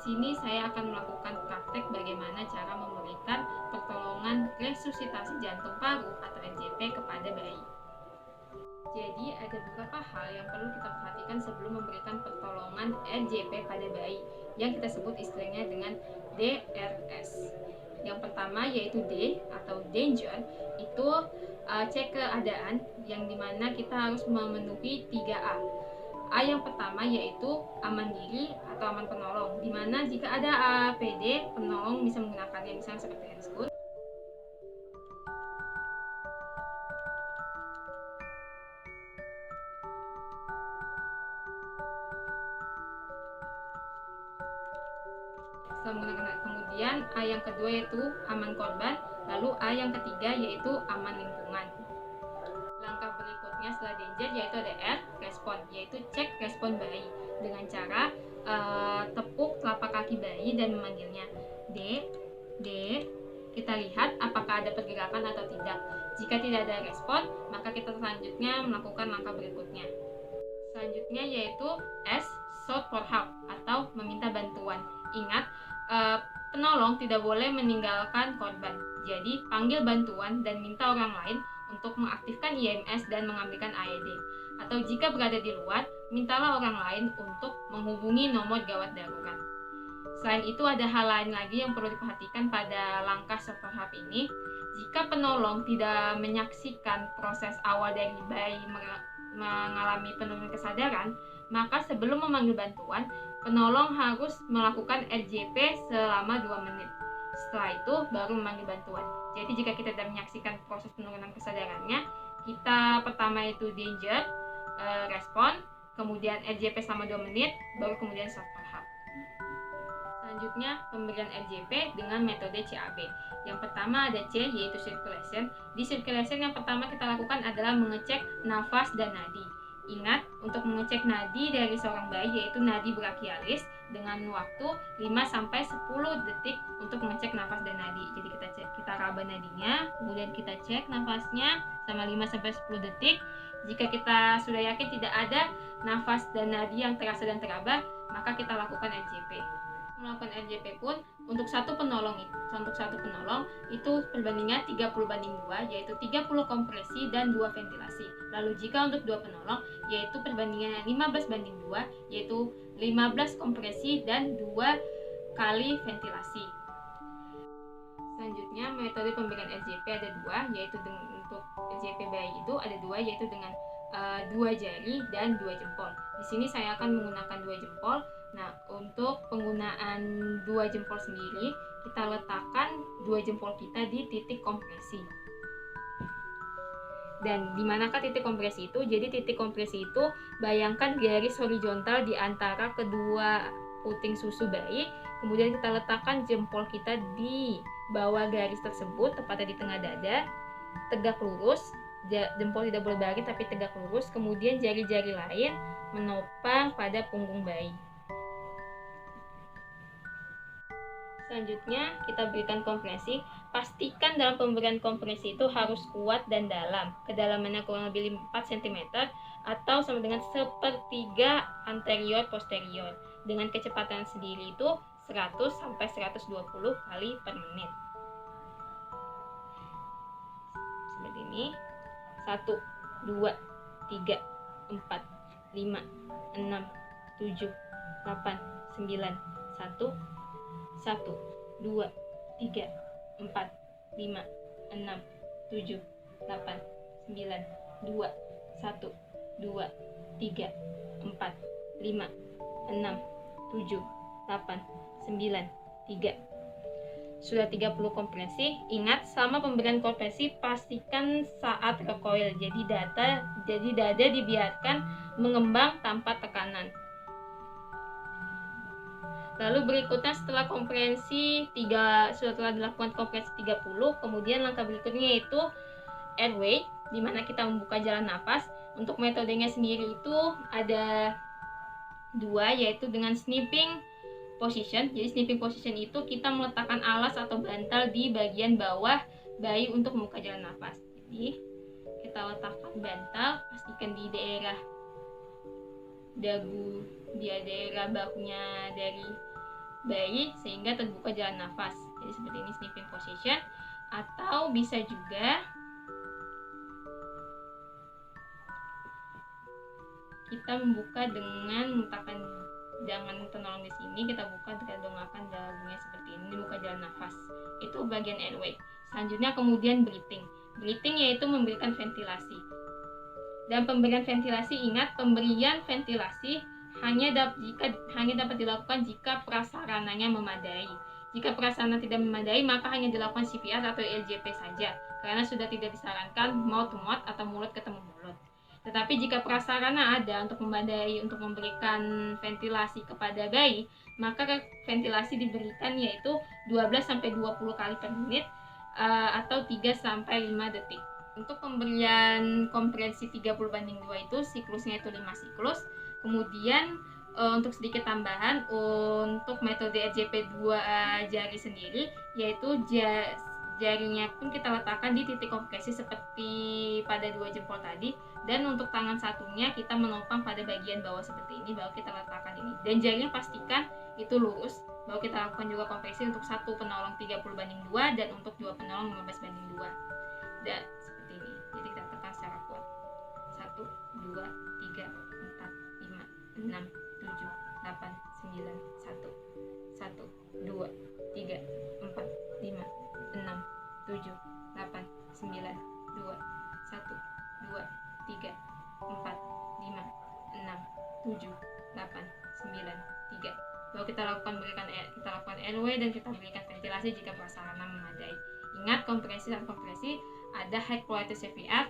sini saya akan melakukan praktek bagaimana cara memberikan pertolongan resusitasi jantung paru atau RJP kepada bayi. Jadi ada beberapa hal yang perlu kita perhatikan sebelum memberikan pertolongan RJP pada bayi yang kita sebut istilahnya dengan DRS. Yang pertama yaitu D atau danger, itu cek keadaan yang dimana kita harus memenuhi 3A. A yang pertama yaitu aman diri atau aman penolong, dimana jika ada APD, penolong bisa menggunakannya misalnya seperti handscoot. Kemudian A yang kedua yaitu aman korban, lalu A yang ketiga yaitu aman lingkungan. Langkah berikutnya setelah danger yaitu ada R, respon, yaitu cek respon bayi dengan cara tepuk telapak kaki bayi dan memanggilnya. D, kita lihat apakah ada pergerakan atau tidak. Jika tidak ada respon, maka kita selanjutnya melakukan langkah berikutnya. Selanjutnya yaitu S, shout for help atau meminta bantuan. Ingat, penolong tidak boleh meninggalkan korban. Jadi, panggil bantuan dan minta orang lain untuk mengaktifkan IMS dan mengambilkan AED. Atau jika berada di luar, mintalah orang lain untuk menghubungi nomor gawat darurat. Selain itu, ada hal lain lagi yang perlu diperhatikan pada langkah shout for help ini. Jika penolong tidak menyaksikan proses awal dari bayi mengalami penurunan kesadaran, maka sebelum memanggil bantuan, penolong harus melakukan RJP selama 2 menit. Setelah itu baru memanggil bantuan. Jadi jika kita tidak menyaksikan proses penurunan kesadarannya, kita pertama itu danger, respon, kemudian RJP selama 2 menit, baru kemudian shout for help. Selanjutnya, pemberian RJP dengan metode CAB. Yang pertama ada C, yaitu circulation. Di circulation yang pertama kita lakukan adalah mengecek nafas dan nadi. Ingat, untuk mengecek nadi dari seorang bayi yaitu nadi brachialis dengan waktu 5-10 detik untuk mengecek nafas dan nadi. Jadi kita raba nadinya, kemudian kita cek nafasnya selama 5-10 detik. Jika kita sudah yakin tidak ada nafas dan nadi yang terasa dan teraba, maka kita lakukan RJP. Melakukan RJP pun untuk satu penolong itu perbandingan 30/2, yaitu 30 kompresi dan 2 ventilasi. Lalu jika untuk 2 penolong yaitu perbandingan 15/2, yaitu 15 kompresi dan 2 kali ventilasi. Selanjutnya metode pemberian RJP ada 2, yaitu untuk RJP bayi itu ada 2, yaitu dengan 2 jari dan 2 jempol. Di sini saya akan menggunakan 2 jempol. Nah, untuk penggunaan 2 jempol sendiri, kita letakkan 2 jempol kita di titik kompresi. Dan di manakah titik kompresi itu? Jadi titik kompresi itu bayangkan garis horizontal di antara kedua puting susu bayi. Kemudian kita letakkan jempol kita di bawah garis tersebut, tepatnya di tengah dada, tegak lurus. Jempol tidak boleh baring tapi tegak lurus. Kemudian jari-jari lain menopang pada punggung bayi. Selanjutnya kita berikan kompresi. Pastikan dalam pemberian kompresi itu harus kuat dan dalam. Kedalamannya kurang lebih 4 cm atau sama dengan 1/3 anterior posterior. Dengan kecepatan sendiri itu 100-120 kali per menit. Seperti ini. 1, 2, 3, 4, 5, 6, 7, 8, 9, 1, 2, 3, 4, 5, 6, 7, 8, 9, 2, 1, 2, 3, 4, 5, 6, 7, 8, 9, 3. Sudah 30 kompresi. Ingat, selama pemberian kompresi pastikan saat recoil. Jadi dada dibiarkan mengembang tanpa tekanan. Lalu berikutnya setelah dilakukan kompresi 30, kemudian langkah berikutnya yaitu airway, di mana kita membuka jalan nafas. Untuk metodenya sendiri itu ada 2, yaitu dengan sniffing position. Jadi sniffing position itu kita meletakkan alas atau bantal di bagian bawah bayi untuk membuka jalan nafas. Jadi kita letakkan bantal, pastikan di daerah dagu, di daerah bahunya dari bayi sehingga terbuka jalan nafas. Jadi seperti ini sniffing position, atau bisa juga kita membuka dengan menggunakan jangan ternolong di sini, kita buka dengan dongakkan dagunya seperti ini, buka jalan nafas. Itu bagian airway. Selanjutnya kemudian breathing. Breathing yaitu memberikan ventilasi. Dan pemberian ventilasi, ingat pemberian ventilasi hanya dapat dilakukan jika prasarananya memadai. Jika prasarana tidak memadai, maka hanya dilakukan CPR atau LJP saja, karena sudah tidak disarankan mouth to mouth atau mulut ketemu mulut. Tetapi jika prasarana ada untuk memadai untuk memberikan ventilasi kepada bayi, maka ventilasi diberikan yaitu 12-20 kali per menit atau 3-5 detik. Untuk pemberian kompresi 30/2 itu siklusnya itu 5 siklus. Kemudian untuk sedikit tambahan, untuk metode RJP 2 jari sendiri, yaitu jarinya pun kita letakkan di titik kompresi seperti pada 2 jempol tadi, dan untuk tangan satunya kita menopang pada bagian bawah seperti ini, baru kita letakkan ini, dan jarinya pastikan itu lurus. Baru kita lakukan juga kompresi untuk satu penolong 30/2 dan untuk 2 penolong 15/2, dan seperti ini. Jadi kita tekan secara kuat. 1, 2, 3, 4, 5, 6, 7, 8, 9, 1, 1, 2, 3, 4, 5, 6, 7, 8, 9, 2, 1, 2, 3, 4, 5, 6, 7, 8, 9, 3. Baru kita lakukan airway dan kita berikan ventilasi jika prasarana memadai. Ingat, kompresi dan kompresi ada high quality CPR